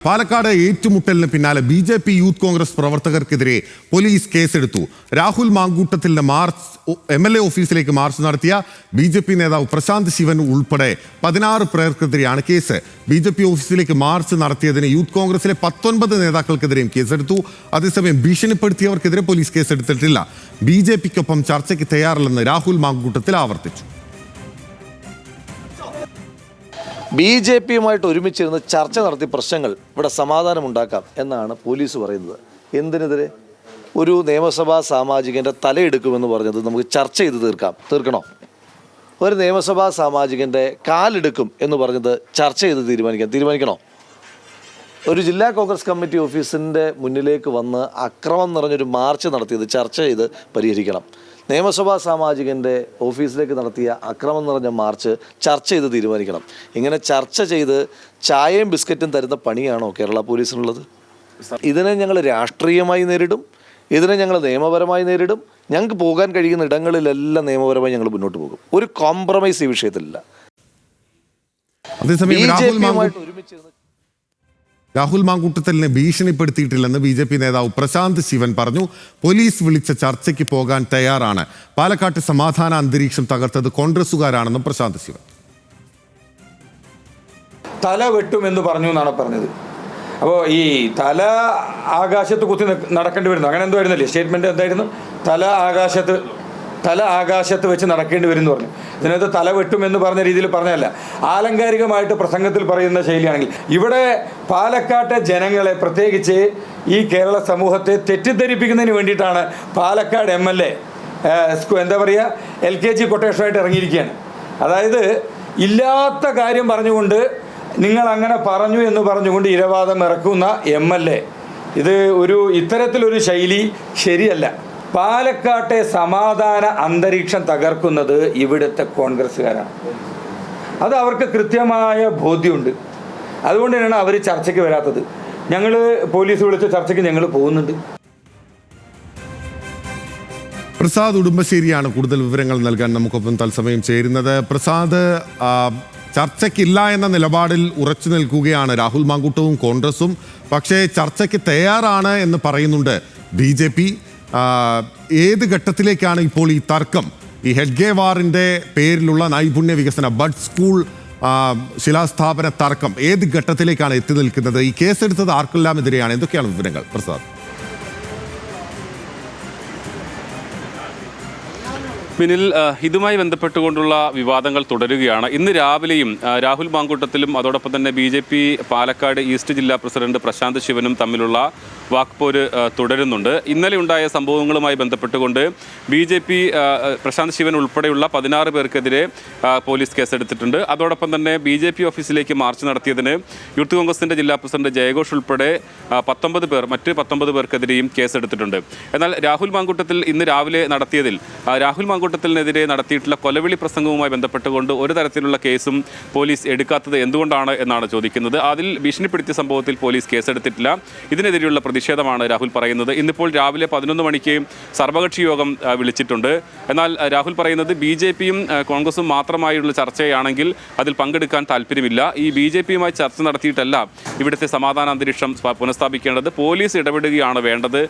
പാലക്കാട് ഏറ്റുമുട്ടലിന് പിന്നാലെ BJP. Youth Congress പ്രവർത്തകർക്കെതിരെ police കേസെടുത്തു. Rahul മാങ്കൂട്ടത്തിലിന്റെ MLA. ഓഫീസിലേക്ക് മാർച്ച് നടത്തിയ ബി.ജെ.പി. നേതാവ് പ്രശാന്ത് ശിവൻ ഉൾപ്പെടെ 16 പേർക്കെതിരെയാണ് കേസ്. ബി.ജെ.പി. ഓഫീസിലേക്ക് മാർച്ച് നടത്തിയതിന് യൂത്ത് കോൺഗ്രസിലെ 19 നേതാക്കൾക്കെതിരെയും കേസെടുത്തു. അതേസമയം ഭീഷണിപ്പെടുത്തിയവർക്കെതിരെ പോലീസ് കേസെടുത്തിട്ടില്ല. ബി.ജെ.പിക്കൊപ്പം ചർച്ചയ്ക്ക് തയ്യാറില്ലെന്ന് രാഹുൽ മാങ്കൂട്ടത്തിൽ ആവർത്തിച്ചു. ബി.ജെ.പിയുമായിട്ട് ഒരുമിച്ചിരുന്ന് ചർച്ച നടത്തി പ്രശ്നങ്ങൾ ഇവിടെ സമാധാനമുണ്ടാക്കാം എന്നാണ് പോലീസ് പറയുന്നത്. എന്തിനെതിരെ? ഒരു നിയമസഭാ സാമാജികൻ്റെ തലയെടുക്കുമെന്ന് പറഞ്ഞത് നമുക്ക് ചർച്ച ചെയ്ത് തീർക്കണോ? ഒരു നിയമസഭാ സാമാജികൻ്റെ കാലെടുക്കും എന്ന് പറഞ്ഞത് ചർച്ച ചെയ്ത് തീരുമാനിക്കണോ? ഒരു ജില്ലാ കോൺഗ്രസ് കമ്മിറ്റി ഓഫീസിൻ്റെ മുന്നിലേക്ക് വന്ന് അക്രമം നിറഞ്ഞൊരു മാർച്ച് നടത്തിയത് ചർച്ച ചെയ്ത് പരിഹരിക്കണം. നിയമസഭാ സാമാജികൻ്റെ ഓഫീസിലേക്ക് നടത്തിയ അക്രമം നിറഞ്ഞ മാർച്ച് ചർച്ച ചെയ്ത് തീരുമാനിക്കണം. ഇങ്ങനെ ചർച്ച ചെയ്ത് ചായയും ബിസ്ക്കറ്റും തരുന്ന പണിയാണോ കേരള പോലീസിനുള്ളത്? ഇതിനെ ഞങ്ങൾ രാഷ്ട്രീയമായി നേരിടും, ഇതിനെ ഞങ്ങൾ നിയമപരമായി നേരിടും. ഞങ്ങൾക്ക് പോകാൻ കഴിയുന്ന ഇടങ്ങളിലെല്ലാം നിയമപരമായി ഞങ്ങൾ മുന്നോട്ട് പോകും. ഒരു കോംപ്രമൈസ് ഈ വിഷയത്തിലില്ല. ബി.ജെ.പിയുമായിട്ട് ഒരുമിച്ചിരുന്ന് രാഹുൽ മാങ്കൂട്ടത്തിലിനെ ഭീഷണിപ്പെടുത്തിയിട്ടില്ലെന്ന് ബി.ജെ.പി. നേതാവ് പ്രശാന്ത് ശിവൻ പറഞ്ഞു. പോലീസ് വിളിച്ച ചർച്ചയ്ക്ക് പോകാൻ തയ്യാറാണ്. പാലക്കാട്ട് സമാധാന അന്തരീക്ഷം തകർത്തത് കോൺഗ്രസുകാരാണെന്നും പ്രശാന്ത് ശിവൻ. തല വെട്ടുമെന്ന് പറഞ്ഞു എന്നാണ് പറഞ്ഞത്. അപ്പോൾ ഈ തല ആകാശത്ത് കുത്തി നടക്കേണ്ടി വരുന്നു, അങ്ങനെ എന്തോ ആയിരുന്നല്ലേ സ്റ്റേറ്റ്മെൻറ്റ്? എന്തായിരുന്നു? തല ആകാശത്ത് വെച്ച് നടക്കേണ്ടി വരും എന്ന് പറഞ്ഞു. ഇതിനകത്ത് തല വെട്ടുമെന്ന് പറഞ്ഞ രീതിയിൽ പറഞ്ഞതല്ല, ആലങ്കാരികമായിട്ട് പ്രസംഗത്തിൽ പറയുന്ന ശൈലിയാണെങ്കിൽ ഇവിടെ പാലക്കാട്ടെ ജനങ്ങളെ, പ്രത്യേകിച്ച് ഈ കേരള സമൂഹത്തെ തെറ്റിദ്ധരിപ്പിക്കുന്നതിന് വേണ്ടിയിട്ടാണ് പാലക്കാട് എം.എൽ.എ. എന്താ പറയുക, LKG കൊട്ടേഷനായിട്ട് ഇറങ്ങിയിരിക്കുകയാണ്. അതായത് ഇല്ലാത്ത കാര്യം പറഞ്ഞുകൊണ്ട് നിങ്ങൾ അങ്ങനെ പറഞ്ഞു എന്ന് പറഞ്ഞുകൊണ്ട് ഇരവാദം ഇറക്കുന്ന എം.എൽ.എ. ഇത് ഇത്തരത്തിലൊരു ശൈലി ശരിയല്ല. പാലക്കാട്ടെ സമാധാന അന്തരീക്ഷം തകർക്കുന്നത് ഇവിടുത്തെ കോൺഗ്രസ്സുകാരാണ്. അത് അവർക്ക് കൃത്യമായ ബോധ്യമുണ്ട്. അതുകൊണ്ട് തന്നെയാണ് അവർ ചർച്ചയ്ക്ക് വരാത്തത്. ഞങ്ങൾ പോലീസ് വിളിച്ച ചർച്ചയ്ക്ക് ഞങ്ങൾ പോകുന്നുണ്ട്. പ്രസാദ് ഉടുമ്പശ്ശേരിയാണ് കൂടുതൽ വിവരങ്ങൾ നൽകാൻ നമുക്കൊപ്പം തത്സമയം ചേരുന്നത്. പ്രസാദ്, ചർച്ചയ്ക്കില്ല എന്ന നിലപാടിൽ ഉറച്ചു നിൽക്കുകയാണ് രാഹുൽ മാങ്കൂട്ടവും കോൺഗ്രസും. പക്ഷേ ചർച്ചയ്ക്ക് തയ്യാറാണ് എന്ന് പറയുന്നുണ്ട് ബി.ജെ.പി. ഏത് ഘട്ടത്തിലേക്കാണ് ഇപ്പോൾ ഈ തർക്കം? ഈ ഹെഡ്ഗേവാറിൻ്റെ പേരിലുള്ള നൈപുണ്യ വികസന ബഡ് സ്കൂൾ ശിലാസ്ഥാപന തർക്കം ഏത് ഘട്ടത്തിലേക്കാണ് എത്തി നിൽക്കുന്നത്? ഈ കേസെടുത്തത് ആർക്കെല്ലാം എതിരെയാണ്? എന്തൊക്കെയാണ് വിവരങ്ങൾ പ്രസാദ്? പിന്നിൽ ഇതുമായി ബന്ധപ്പെട്ടുകൊണ്ടുള്ള വിവാദങ്ങൾ തുടരുകയാണ്. ഇന്ന് രാവിലെയും രാഹുൽ മാങ്കൂട്ടത്തിലും അതോടൊപ്പം തന്നെ ബി.ജെ.പി. പാലക്കാട് ഈസ്റ്റ് ജില്ലാ പ്രസിഡന്റ് പ്രശാന്ത് ശിവനും തമ്മിലുള്ള വാക്പോര് തുടരുന്നുണ്ട്. ഇന്നലെ ഉണ്ടായ സംഭവങ്ങളുമായി ബന്ധപ്പെട്ടുകൊണ്ട് ബി.ജെ.പി. പ്രശാന്ത് ശിവൻ ഉൾപ്പെടെയുള്ള 16 പേർക്കെതിരെ പോലീസ് കേസെടുത്തിട്ടുണ്ട്. അതോടൊപ്പം തന്നെ ബി.ജെ.പി. ഓഫീസിലേക്ക് മാർച്ച് നടത്തിയതിന് യൂത്ത് കോൺഗ്രസിൻ്റെ ജില്ലാ പ്രസിഡന്റ് ജയഘോഷ് ഉൾപ്പെടെ 19 പേർ, മറ്റ് 19 പേർക്കെതിരെയും കേസെടുത്തിട്ടുണ്ട്. എന്നാൽ രാഹുൽ മാങ്കൂട്ടത്തിൽ ഇന്ന് രാവിലെ നടത്തിയതിൽ രാഹുൽ മാങ്കൂട്ടത്തിനെതിരെ നടത്തിയിട്ടുള്ള കൊലവിളി പ്രസംഗവുമായി ബന്ധപ്പെട്ടുകൊണ്ട് ഒരു തരത്തിലുള്ള കേസും പോലീസ് എടുക്കാത്തത് എന്തുകൊണ്ടാണ് എന്നാണ് ചോദിക്കുന്നത്. അതിൽ ഭീഷണിപ്പെടുത്തിയ സംഭവത്തിൽ പോലീസ് കേസെടുത്തിട്ടില്ല. ഇതിനെതിരെയുള്ള പ്രതിഷേധമാണ് രാഹുൽ പറയുന്നത്. ഇന്നിപ്പോൾ രാവിലെ 11 മണിക്ക് സർവകക്ഷി യോഗം വിളിച്ചിട്ടുണ്ട്. എന്നാൽ രാഹുൽ പറയുന്നത് ബി.ജെ.പിയും കോൺഗ്രസും മാത്രമായുള്ള ചർച്ചയാണെങ്കിൽ അതിൽ പങ്കെടുക്കാൻ താല്പര്യമില്ല. ഈ ബി.ജെ.പിയുമായി ചർച്ച നടത്തിയിട്ടല്ല ഇവിടുത്തെ സമാധാന അന്തരീക്ഷം പുനഃസ്ഥാപിക്കേണ്ടത്, പോലീസ് ഇടപെടുകയാണ് വേണ്ടത്,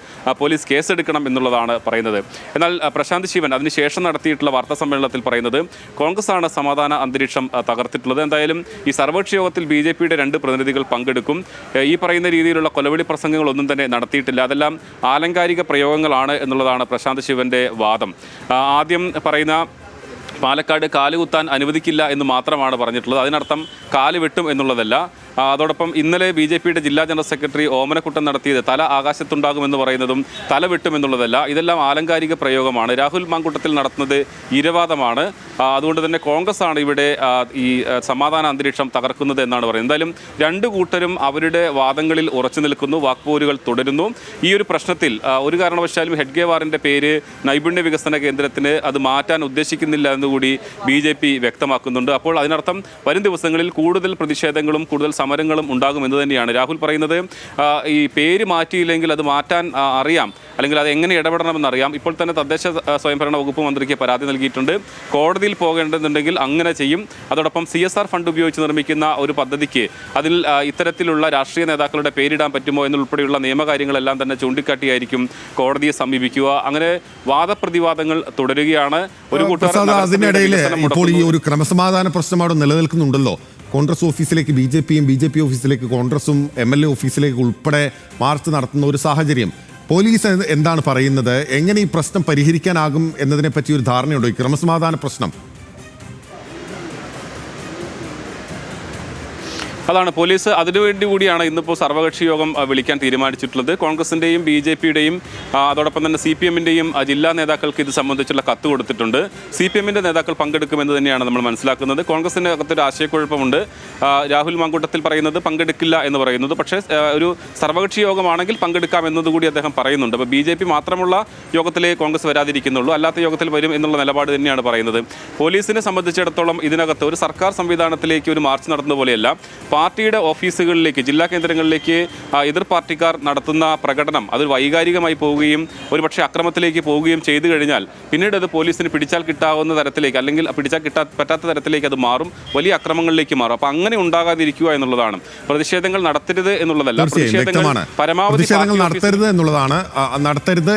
പോലീസ് കേസെടുക്കണം എന്നുള്ളതാണ് പറയുന്നത്. എന്നാൽ പ്രശാന്ത് ശിവൻ അതിനുശേഷം നടത്തിയിട്ടുള്ള വാർത്താ സമ്മേളനത്തിൽ പറയുന്നത് കോൺഗ്രസ്സാണ് സമാധാന അന്തരീക്ഷം തകർത്തിട്ടുള്ളത്. എന്തായാലും ഈ സർവകക്ഷി യോഗത്തിൽ ബി.ജെ.പിയുടെ 2 പ്രതിനിധികൾ പങ്കെടുക്കും. ഈ പറയുന്ന രീതിയിലുള്ള കൊലവിളി പ്രസംഗങ്ങളൊന്നും തന്നെ നടത്തിയിട്ടില്ല, അതെല്ലാം ആലങ്കാരിക പ്രയോഗങ്ങളാണ് എന്നുള്ളതാണ് പ്രശാന്ത് ശിവന്റെ വാദം. ആദ്യം പറയുന്ന പാലക്കാട് കാലുകുത്താൻ അനുവദിക്കില്ല എന്ന് മാത്രമാണ് പറഞ്ഞിട്ടുള്ളത്. അതിനർത്ഥം കാല് വെട്ടും എന്നുള്ളതല്ല. അതോടൊപ്പം ഇന്നലെ ബി.ജെ.പിയുടെ ജില്ലാ ജനറൽ സെക്രട്ടറി ഓമനക്കുട്ടൻ നടത്തിയത് തല ആകാശത്തുണ്ടാകുമെന്ന് പറയുന്നതും തല വെട്ടുമെന്നുള്ളതല്ല. ഇതെല്ലാം ആലങ്കാരിക പ്രയോഗമാണ്. രാഹുൽ മാങ്കൂട്ടത്തിൽ നടത്തുന്നത് ഇരവാദമാണ്. അതുകൊണ്ട് തന്നെ കോൺഗ്രസ് ആണ് ഇവിടെ ഈ സമാധാന അന്തരീക്ഷം തകർക്കുന്നത് എന്നാണ് പറയുന്നത്. എന്തായാലും 2 കൂട്ടരും അവരുടെ വാദങ്ങളിൽ ഉറച്ചു നിൽക്കുന്നു, വാക്പോരുകൾ തുടരുന്നു. ഈ ഒരു പ്രശ്നത്തിൽ ഒരു കാരണവശാലും ഹെഡ്ഗേവാറിൻ്റെ പേര് നൈപുണ്യ വികസന കേന്ദ്രത്തിന് അത് മാറ്റാൻ ഉദ്ദേശിക്കുന്നില്ല എന്നുകൂടി ബി.ജെ.പി. വ്യക്തമാക്കുന്നുണ്ട്. അപ്പോൾ അതിനർത്ഥം വരും ദിവസങ്ങളിൽ കൂടുതൽ പ്രതിഷേധങ്ങളും കൂടുതൽ സമരങ്ങളും ഉണ്ടാകും എന്ന് തന്നെയാണ് രാഹുൽ പറയുന്നത്. ഈ പേര് മാറ്റിയില്ലെങ്കിൽ അത് മാറ്റാൻ അറിയാം, അല്ലെങ്കിൽ അത് എങ്ങനെ ഇടപെടണമെന്നറിയാം. ഇപ്പോൾ തന്നെ തദ്ദേശ സ്വയംഭരണ വകുപ്പ് മന്ത്രിക്ക് പരാതി നൽകിയിട്ടുണ്ട്. കോടതിയിൽ പോകേണ്ടതുണ്ടെങ്കിൽ അങ്ങനെ ചെയ്യും. അതോടൊപ്പം CSR ഫണ്ട് ഉപയോഗിച്ച് നിർമ്മിക്കുന്ന ഒരു പദ്ധതിക്ക് അതിൽ ഇത്തരത്തിലുള്ള രാഷ്ട്രീയ നേതാക്കളുടെ പേരിടാൻ പറ്റുമോ എന്നുൾപ്പെടെയുള്ള നിയമകാര്യങ്ങളെല്ലാം തന്നെ ചൂണ്ടിക്കാട്ടിയായിരിക്കും കോടതിയെ സമീപിക്കുക. അങ്ങനെ വാദപ്രതിവാദങ്ങൾ തുടരുകയാണ്. ഒരു അതിനിടയിൽ ഇപ്പോൾ ഈ ഒരു ക്രമസമാധാന പ്രശ്നം അവിടെ നിലനിൽക്കുന്നുണ്ടല്ലോ. കോൺഗ്രസ് ഓഫീസിലേക്ക് BJPയും BJP ഓഫീസിലേക്ക് കോൺഗ്രസും MLA ഓഫീസിലേക്ക് ഉൾപ്പെടെ മാർച്ച് നടത്തുന്ന ഒരു സാഹചര്യം. പോലീസ് എന്താണ് പറയുന്നത്? എങ്ങനെ ഈ പ്രശ്നം പരിഹരിക്കാനാകും എന്നതിനെ പറ്റി ഒരു ധാരണയുണ്ടോ? ഈ ക്രമസമാധാന പ്രശ്നം അതാണ് പോലീസ് അതിനുവേണ്ടി കൂടിയാണ് ഇന്നിപ്പോൾ സർവകക്ഷി യോഗം വിളിക്കാൻ തീരുമാനിച്ചിട്ടുള്ളത്. കോൺഗ്രസിൻ്റെയും BJPയുടെയും അതോടൊപ്പം തന്നെ CPMൻ്റെയും ജില്ലാ നേതാക്കൾക്ക് ഇത് സംബന്ധിച്ചുള്ള കത്ത് കൊടുത്തിട്ടുണ്ട്. CPMൻ്റെ നേതാക്കൾ പങ്കെടുക്കുമെന്ന് തന്നെയാണ് നമ്മൾ മനസ്സിലാക്കുന്നത്. കോൺഗ്രസിൻ്റെ അകത്തൊരു ആശയക്കുഴപ്പമുണ്ട്. രാഹുൽ മാങ്കൂട്ടത്തിൽ പറയുന്നത് പങ്കെടുക്കില്ല എന്ന് പറയുന്നത്, പക്ഷേ ഒരു സർവകക്ഷി യോഗമാണെങ്കിൽ പങ്കെടുക്കാം എന്നതുകൂടി അദ്ദേഹം പറയുന്നുണ്ട്. അപ്പോൾ BJP മാത്രമുള്ള യോഗത്തിലേ കോൺഗ്രസ് വരാതിരിക്കുന്നുള്ളൂ, അല്ലാത്ത യോഗത്തിൽ വരും എന്നുള്ള നിലപാട് തന്നെയാണ് പറയുന്നത്. പോലീസിനെ സംബന്ധിച്ചിടത്തോളം ഇതിനകത്ത് ഒരു സർക്കാർ സംവിധാനത്തിലേക്ക് ഒരു മാർച്ച് നടത്തുന്ന പോലെയല്ല, പാർട്ടിയുടെ ഓഫീസുകളിലേക്ക്, ജില്ലാ കേന്ദ്രങ്ങളിലേക്ക് എതിർ പാർട്ടിക്കാർ നടത്തുന്ന പ്രകടനം അത് വൈകാരികമായി പോവുകയും ഒരുപക്ഷെ അക്രമത്തിലേക്ക് പോവുകയും ചെയ്തു കഴിഞ്ഞാൽ പിന്നീട് അത് പോലീസിന് പിടിച്ചാൽ കിട്ടാവുന്ന തരത്തിലേക്ക്, അല്ലെങ്കിൽ പിടിച്ചാൽ പറ്റാത്ത തരത്തിലേക്ക് അത് മാറും, വലിയ അക്രമങ്ങളിലേക്ക് മാറും. അപ്പം അങ്ങനെ ഉണ്ടാകാതിരിക്കുക എന്നുള്ളതാണ്. പ്രതിഷേധങ്ങൾ നടത്തരുത് എന്നുള്ളതല്ല, പ്രതിഷേധങ്ങൾ നടത്തരുത്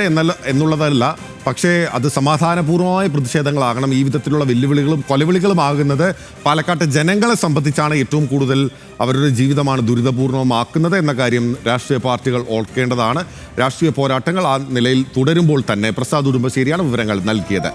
എന്നുള്ളതല്ല, പക്ഷേ അത് സമാധാനപൂർവമായ പ്രതിഷേധങ്ങളാകണം. ഈ വിധത്തിലുള്ള വെല്ലുവിളികളും കൊലവിളികളും ആകുന്നത് പാലക്കാട്ടെ ജനങ്ങളെ സംബന്ധിച്ചാണ് ഏറ്റവും കൂടുതൽ അവരുടെ ജീവിതമാണ് ദുരിതപൂർണമാക്കുന്നത് എന്ന കാര്യം രാഷ്ട്രീയ പാർട്ടികൾ ഓർക്കേണ്ടതാണ്. രാഷ്ട്രീയ പോരാട്ടങ്ങൾ ആ നിലയിൽ തുടരുമ്പോൾ തന്നെ പ്രസാദ് ഉടുമ്പശ്ശേരിയാണ് വിവരങ്ങൾ നൽകിയത്.